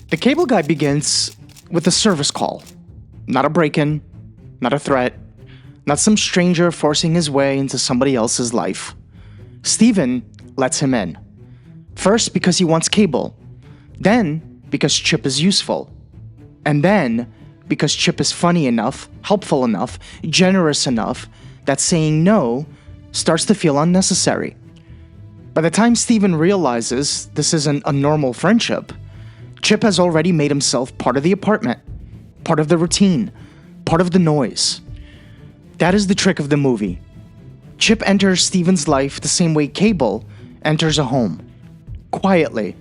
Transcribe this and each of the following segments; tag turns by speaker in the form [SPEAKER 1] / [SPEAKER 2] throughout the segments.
[SPEAKER 1] The cable guy begins with a service call. Not a break-in, not a threat, not some stranger forcing his way into somebody else's life. Steven lets him in. First because he wants cable, then because Chip is useful, and then because Chip is funny enough, helpful enough, generous enough that saying no starts to feel unnecessary. By the time Steven realizes this isn't a normal friendship, Chip has already made himself part of the apartment, part of the routine, part of the noise. That is the trick of the movie. Chip enters Steven's life the same way Cable enters a home, quietly,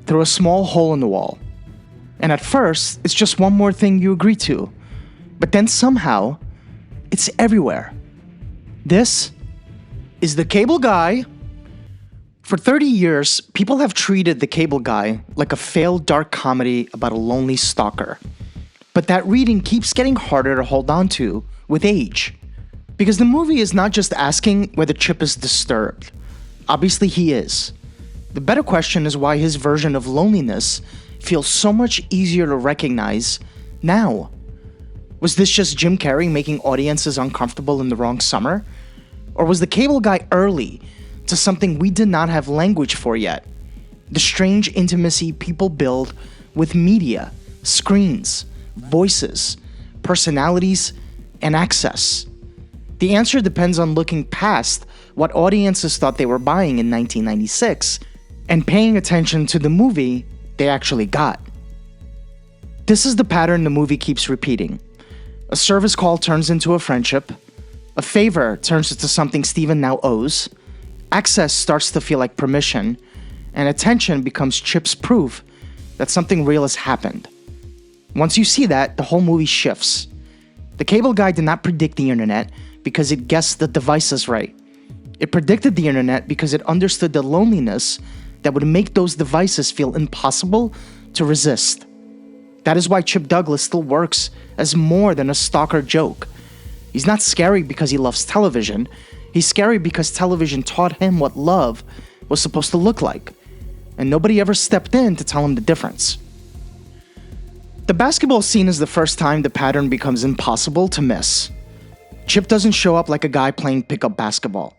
[SPEAKER 1] through a small hole in the wall. And at first, it's just one more thing you agree to, but then somehow, it's everywhere. This is the Cable Guy. For 30 years, people have treated the Cable Guy like a failed dark comedy about a lonely stalker. But that reading keeps getting harder to hold on to with age. Because the movie is not just asking whether Chip is disturbed. Obviously he is. The better question is why his version of loneliness feels so much easier to recognize now. Was this just Jim Carrey making audiences uncomfortable in the wrong summer? Or was the Cable Guy early to something we did not have language for yet? The strange intimacy people build with media, screens, voices, personalities, and access. The answer depends on looking past what audiences thought they were buying in 1996 and paying attention to the movie they actually got. This is the pattern the movie keeps repeating. A service call turns into a friendship. A favor turns into something Steven now owes. Access starts to feel like permission. And attention becomes Chip's proof that something real has happened. Once you see that, the whole movie shifts. The Cable Guy did not predict the internet because it guessed the devices right. It predicted the internet because it understood the loneliness that would make those devices feel impossible to resist. That is why Chip Douglas still works as more than a stalker joke. He's not scary because he loves television. He's scary because television taught him what love was supposed to look like, and nobody ever stepped in to tell him the difference. The basketball scene is the first time the pattern becomes impossible to miss. Chip doesn't show up like a guy playing pickup basketball.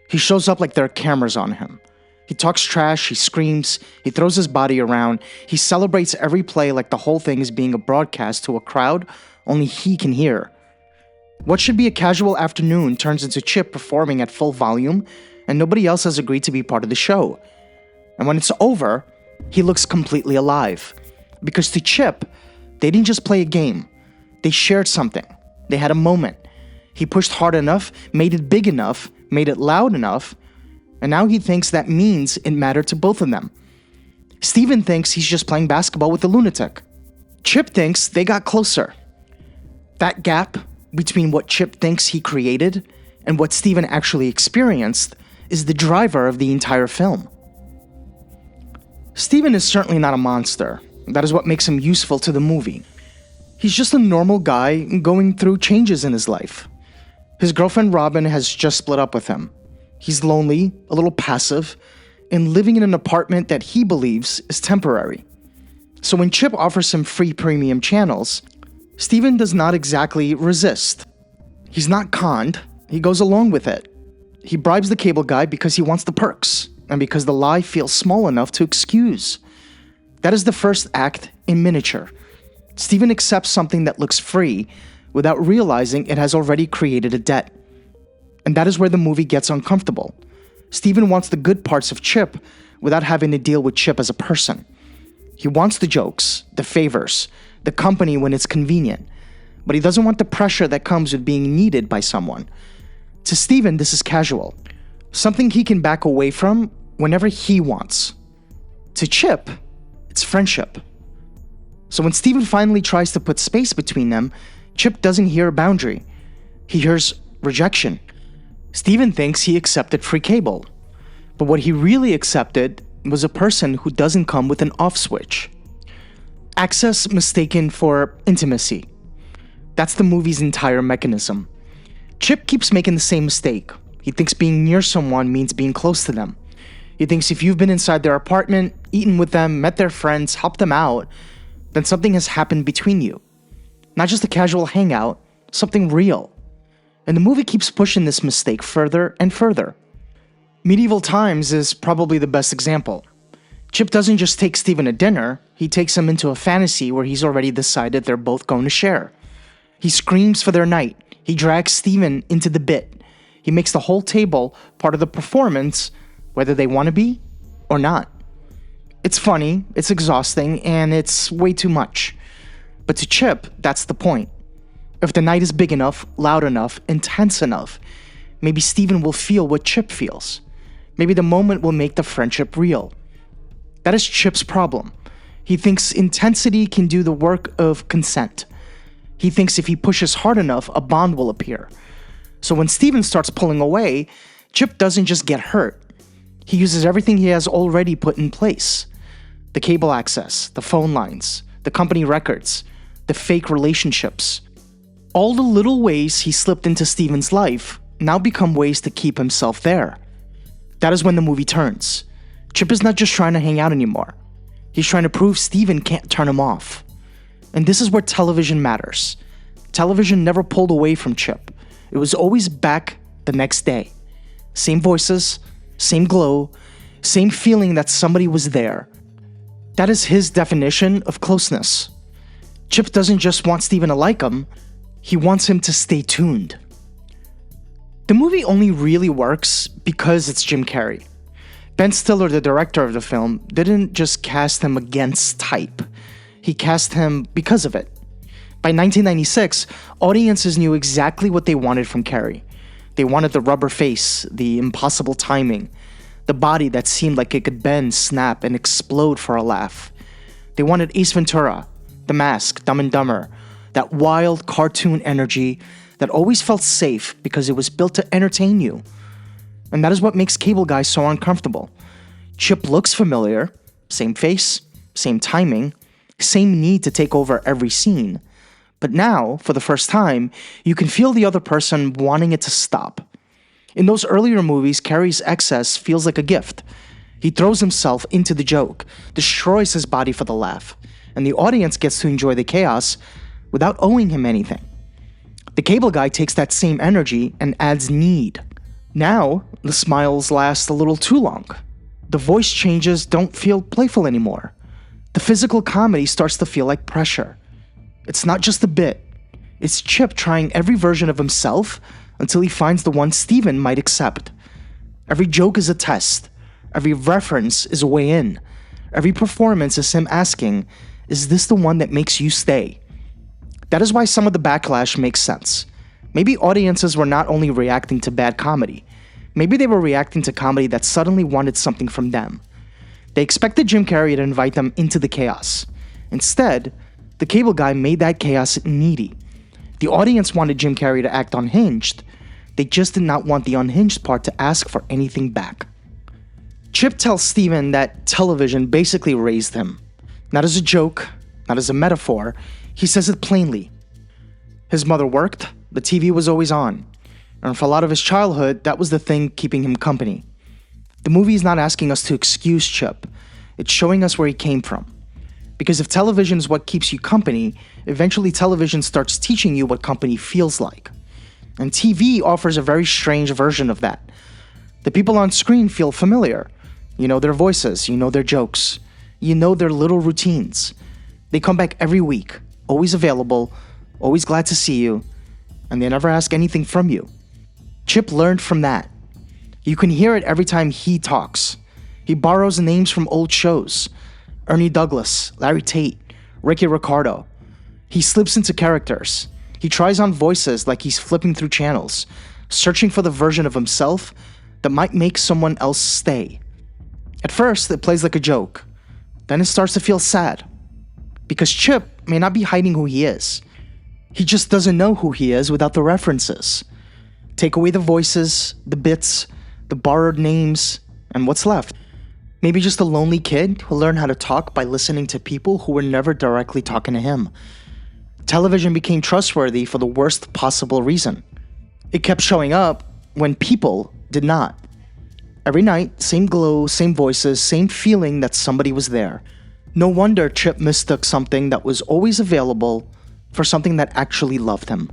[SPEAKER 1] He shows up like there are cameras on him. He talks trash, he screams, he throws his body around, he celebrates every play like the whole thing is being a broadcast to a crowd only he can hear. What should be a casual afternoon turns into Chip performing at full volume, and nobody else has agreed to be part of the show. And when it's over, he looks completely alive. Because to Chip, they didn't just play a game. They shared something. They had a moment. He pushed hard enough, made it big enough, made it loud enough, and now he thinks that means it mattered to both of them. Steven thinks he's just playing basketball with a lunatic. Chip thinks they got closer. That gap between what Chip thinks he created and what Steven actually experienced is the driver of the entire film. Steven is certainly not a monster. That is what makes him useful to the movie. He's just a normal guy going through changes in his life. His girlfriend Robin has just split up with him. He's lonely, a little passive, and living in an apartment that he believes is temporary. So when Chip offers him free premium channels, Steven does not exactly resist. He's not conned, he goes along with it. He bribes the Cable Guy because he wants the perks, and because the lie feels small enough to excuse. That is the first act in miniature. Steven accepts something that looks free without realizing it has already created a debt. And that is where the movie gets uncomfortable. Steven wants the good parts of Chip without having to deal with Chip as a person. He wants the jokes, the favors, the company when it's convenient, but he doesn't want the pressure that comes with being needed by someone. To Steven, this is casual, something he can back away from whenever he wants. To Chip, it's friendship. So when Steven finally tries to put space between them, Chip doesn't hear a boundary. He hears rejection. Steven thinks he accepted free cable, but what he really accepted was a person who doesn't come with an off switch. Access mistaken for intimacy. That's the movie's entire mechanism. Chip keeps making the same mistake. He thinks being near someone means being close to them. He thinks if you've been inside their apartment, eaten with them, met their friends, helped them out, then something has happened between you. Not just a casual hangout, something real. And the movie keeps pushing this mistake further and further. Medieval Times is probably the best example. Chip doesn't just take Steven to dinner, he takes him into a fantasy where he's already decided they're both going to share. He screams for their night. He drags Steven into the bit. He makes the whole table part of the performance, whether they want to be or not. It's funny, it's exhausting, and it's way too much. But to Chip, that's the point. If the night is big enough, loud enough, intense enough, maybe Steven will feel what Chip feels. Maybe the moment will make the friendship real. That is Chip's problem. He thinks intensity can do the work of consent. He thinks if he pushes hard enough, a bond will appear. So when Steven starts pulling away, Chip doesn't just get hurt. He uses everything he has already put in place. The cable access, the phone lines, the company records, the fake relationships. All the little ways he slipped into Steven's life now become ways to keep himself there. That is when the movie turns. Chip is not just trying to hang out anymore. He's trying to prove Steven can't turn him off. And this is where television matters. Television never pulled away from Chip. It was always back the next day. Same voices, same glow, same feeling that somebody was there. That is his definition of closeness. Chip doesn't just want Steven to like him, he wants him to stay tuned. The movie only really works because it's Jim Carrey. Ben Stiller, the director of the film, didn't just cast him against type. He cast him because of it. By 1996, audiences knew exactly what they wanted from Carrey. They wanted the rubber face, the impossible timing, the body that seemed like it could bend, snap, and explode for a laugh. They wanted Ace Ventura, The Mask, Dumb and Dumber, that wild cartoon energy that always felt safe because it was built to entertain you. And that is what makes cable guys so uncomfortable. Chip looks familiar, same face, same timing, same need to take over every scene. But now, for the first time, you can feel the other person wanting it to stop. In those earlier movies, Carrey's excess feels like a gift. He throws himself into the joke, destroys his body for the laugh, and the audience gets to enjoy the chaos without owing him anything. The cable guy takes that same energy and adds need. Now, the smiles last a little too long. The voice changes don't feel playful anymore. The physical comedy starts to feel like pressure. It's not just a bit. It's Chip trying every version of himself until he finds the one Steven might accept. Every joke is a test. Every reference is a way in. Every performance is him asking, is this the one that makes you stay? That is why some of the backlash makes sense. Maybe audiences were not only reacting to bad comedy, maybe they were reacting to comedy that suddenly wanted something from them. They expected Jim Carrey to invite them into the chaos. Instead, the cable guy made that chaos needy. The audience wanted Jim Carrey to act unhinged. They just did not want the unhinged part to ask for anything back. Chip tells Steven that television basically raised him. Not as a joke, not as a metaphor, he says it plainly. His mother worked, the TV was always on, and for a lot of his childhood, that was the thing keeping him company. The movie is not asking us to excuse Chip, it's showing us where he came from. Because if television is what keeps you company, eventually television starts teaching you what company feels like. And TV offers a very strange version of that. The people on screen feel familiar. You know their voices, you know their jokes, you know their little routines. They come back every week, always available, always glad to see you, and they never ask anything from you. Chip learned from that. You can hear it every time he talks. He borrows names from old shows. Ernie Douglas, Larry Tate, Ricky Ricardo. He slips into characters. He tries on voices like he's flipping through channels, searching for the version of himself that might make someone else stay. At first, it plays like a joke. Then it starts to feel sad. Because Chip may not be hiding who he is. He just doesn't know who he is without the references. Take away the voices, the bits, the borrowed names, and what's left? Maybe just a lonely kid who learned how to talk by listening to people who were never directly talking to him. Television became trustworthy for the worst possible reason. It kept showing up when people did not. Every night, same glow, same voices, same feeling that somebody was there. No wonder Chip mistook something that was always available for something that actually loved him.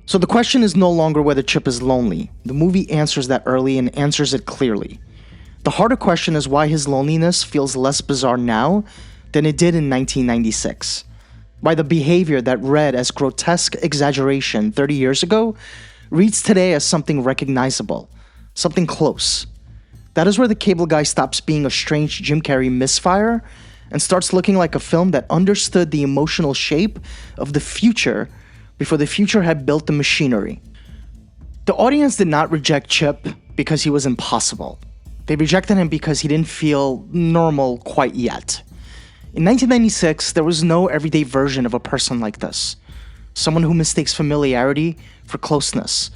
[SPEAKER 1] So the question is no longer whether Chip is lonely. The movie answers that early and answers it clearly. The harder question is why his loneliness feels less bizarre now than it did in 1996. Why the behavior that read as grotesque exaggeration 30 years ago reads today as something recognizable, something close. That is where The Cable Guy stops being a strange Jim Carrey misfire and starts looking like a film that understood the emotional shape of the future before the future had built the machinery. The audience did not reject Chip because he was impossible. They rejected him because he didn't feel normal quite yet. In 1996, there was no everyday version of a person like this. Someone who mistakes familiarity for closeness.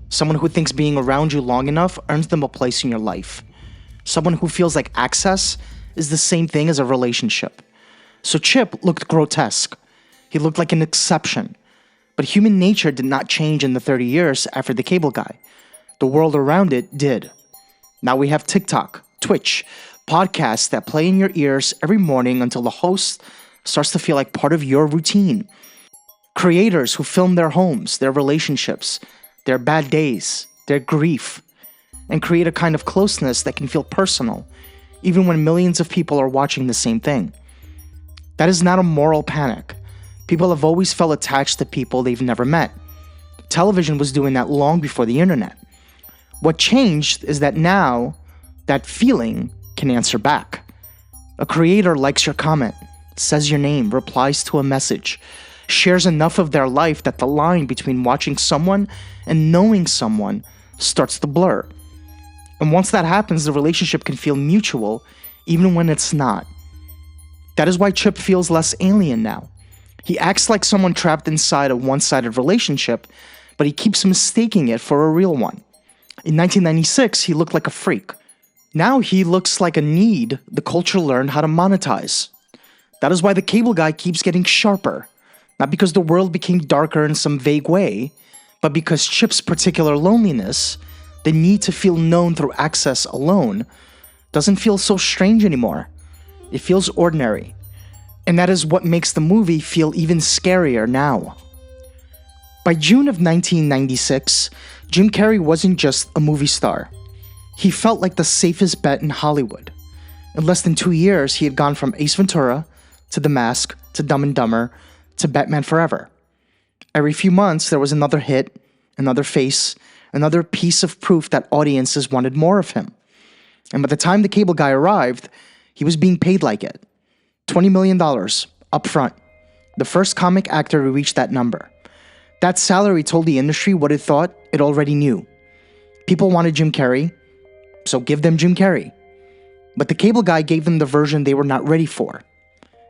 [SPEAKER 1] Someone who thinks being around you long enough earns them a place in your life. Someone who feels like access is the same thing as a relationship. So Chip looked grotesque. He looked like an exception. But human nature did not change in the 30 years after The Cable Guy. The world around it did. Now we have TikTok, Twitch, podcasts that play in your ears every morning until the host starts to feel like part of your routine. Creators who film their homes, their relationships, their bad days, their grief, and create a kind of closeness that can feel personal, even when millions of people are watching the same thing. That is not a moral panic. People have always felt attached to people they've never met. Television was doing that long before the internet. What changed is that now, that feeling can answer back. A creator likes your comment, says your name, replies to a message, shares enough of their life that the line between watching someone and knowing someone starts to blur. And once that happens, the relationship can feel mutual, even when it's not. That is why Chip feels less alien now. He acts like someone trapped inside a one-sided relationship, but he keeps mistaking it for a real one. In 1996, he looked like a freak. Now he looks like a need the culture learned how to monetize. That is why The Cable Guy keeps getting sharper. Not because the world became darker in some vague way, but because Chip's particular loneliness, the need to feel known through access alone, doesn't feel so strange anymore. It feels ordinary. And that is what makes the movie feel even scarier now. By June of 1996, Jim Carrey wasn't just a movie star. He felt like the safest bet in Hollywood. In less than 2 years, he had gone from Ace Ventura, to The Mask, to Dumb and Dumber, to Batman Forever. Every few months, there was another hit, another face, another piece of proof that audiences wanted more of him. And by the time The Cable Guy arrived, he was being paid like it. $20 million, up front. The first comic actor to reach that number. That salary told the industry what it thought it already knew. People wanted Jim Carrey, so give them Jim Carrey. But The Cable Guy gave them the version they were not ready for.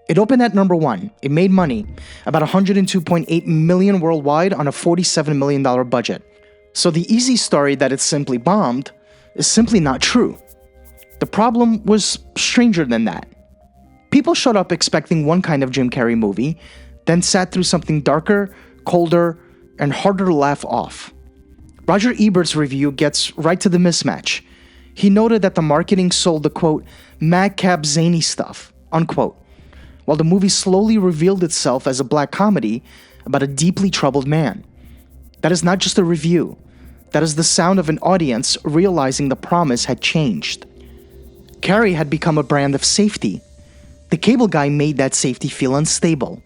[SPEAKER 1] It opened at number 1. It made money, about $102.8 million worldwide on a $47 million budget. So the easy story that it simply bombed is simply not true. The problem was stranger than that. People showed up expecting one kind of Jim Carrey movie, then sat through something darker, colder, and harder to laugh off. Roger Ebert's review gets right to the mismatch. He noted that the marketing sold the, quote, madcap zany stuff, unquote, while the movie slowly revealed itself as a black comedy about a deeply troubled man. That is not just a review. That is the sound of an audience realizing the promise had changed. Carrey had become a brand of safety. The Cable Guy made that safety feel unstable.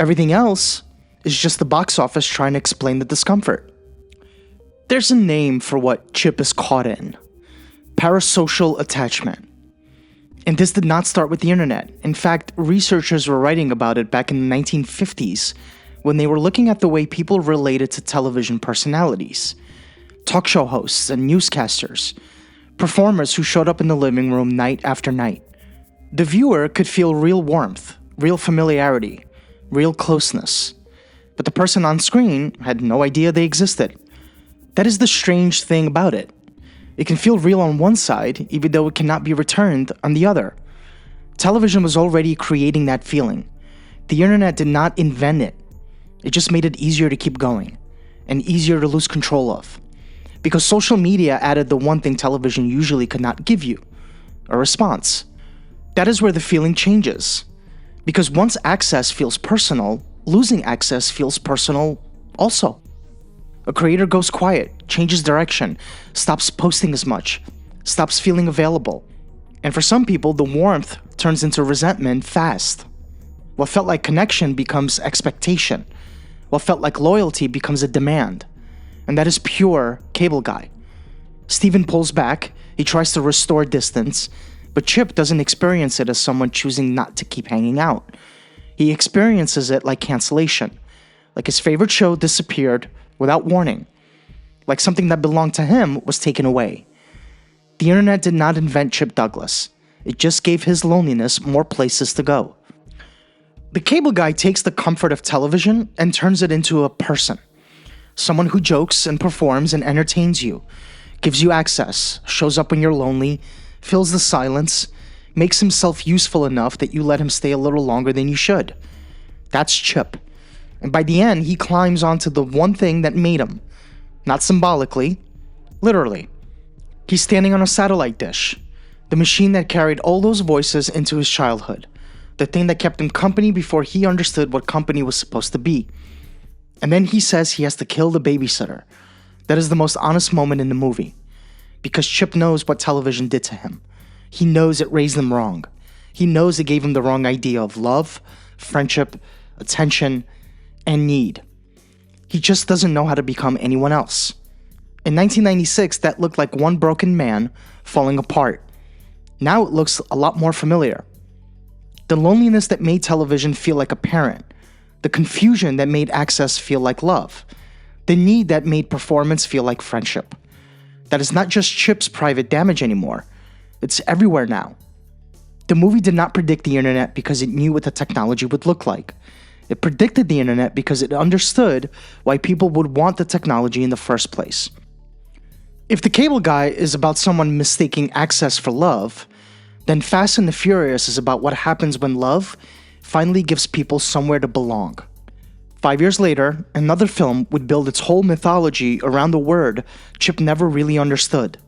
[SPEAKER 1] Everything else is just the box office trying to explain the discomfort. There's a name for what Chip is caught in. Parasocial attachment. And this did not start with the internet. In fact, researchers were writing about it back in the 1950s when they were looking at the way people related to television personalities. Talk show hosts and newscasters. Performers who showed up in the living room night after night. The viewer could feel real warmth, real familiarity, real closeness. But the person on screen had no idea they existed. That is the strange thing about it. It can feel real on one side, even though it cannot be returned on the other. Television was already creating that feeling. The internet did not invent it. It just made it easier to keep going, and easier to lose control of. Because social media added the one thing television usually could not give you: a response. That is where the feeling changes. Because once access feels personal, losing access feels personal also. A creator goes quiet, changes direction, stops posting as much, stops feeling available. And for some people, the warmth turns into resentment fast. What felt like connection becomes expectation. What felt like loyalty becomes a demand. And that is pure cable guy. Steven pulls back, he tries to restore distance, but Chip doesn't experience it as someone choosing not to keep hanging out. He experiences it like cancellation, like his favorite show disappeared without warning, like something that belonged to him was taken away. The internet did not invent Chip Douglas. It just gave his loneliness more places to go. The cable guy takes the comfort of television and turns it into a person. Someone who jokes and performs and entertains you, gives you access, shows up when you're lonely, fills the silence, makes himself useful enough that you let him stay a little longer than you should. That's Chip. And by the end, he climbs onto the one thing that made him. Not symbolically, literally. He's standing on a satellite dish, the machine that carried all those voices into his childhood, the thing that kept him company before he understood what company was supposed to be. And then he says he has to kill the babysitter. That is the most honest moment in the movie. Because Chip knows what television did to him. He knows it raised him wrong. He knows it gave him the wrong idea of love, friendship, attention, and need. He just doesn't know how to become anyone else. In 1996, that looked like one broken man falling apart. Now it looks a lot more familiar. The loneliness that made television feel like a parent. The confusion that made access feel like love. The need that made performance feel like friendship. That is not just Chip's private damage anymore. It's everywhere now. The movie did not predict the internet because it knew what the technology would look like. It predicted the internet because it understood why people would want the technology in the first place. If The Cable Guy is about someone mistaking access for love, then Fast and the Furious is about what happens when love finally gives people somewhere to belong. 5 years later, another film would build its whole mythology around the word Chip never really understood.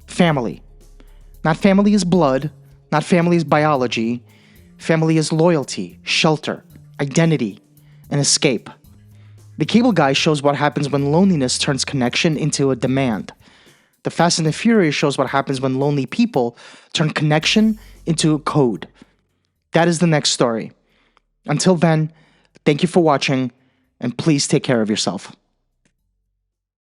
[SPEAKER 1] Family. Not family as blood, not family as biology. Family as loyalty, shelter, identity, and escape. The Cable Guy shows what happens when loneliness turns connection into a demand. The Fast and the Furious shows what happens when lonely people turn connection into a code. That is the next story. Until then, thank you for watching, and please take care of yourself.